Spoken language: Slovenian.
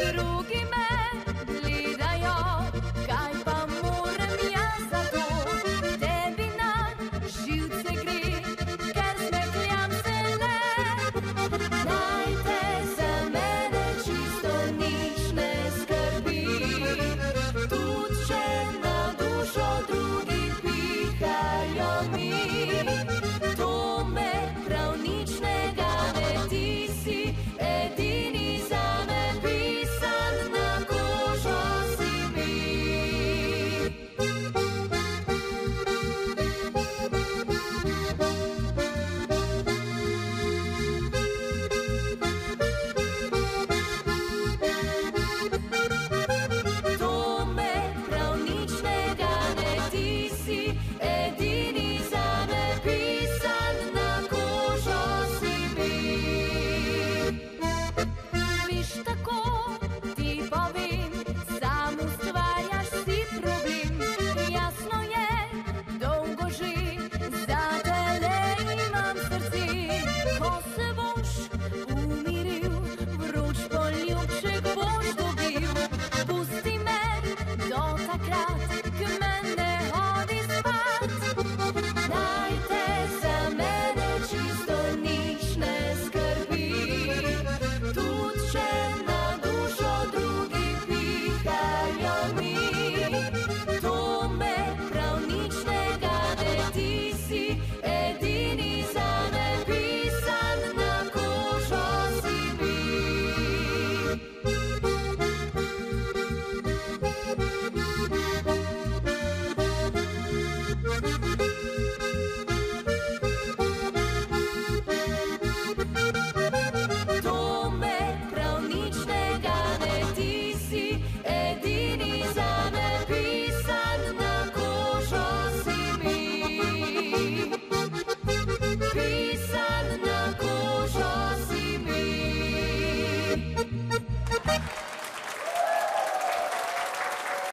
drugi me gledajo, kaj pa moram jaz za to. Tebi na živce gre, ker smehljam se le. Dajte za mene čisto nič ne skrbi, tudi če na dušo drugi pihajo mi. To me prav nič ne gane, ti si edini zame, pisan na kožo si mi. To me prav nič ne gane, ti si edini zame, pisan na kožo si mi. Viš tako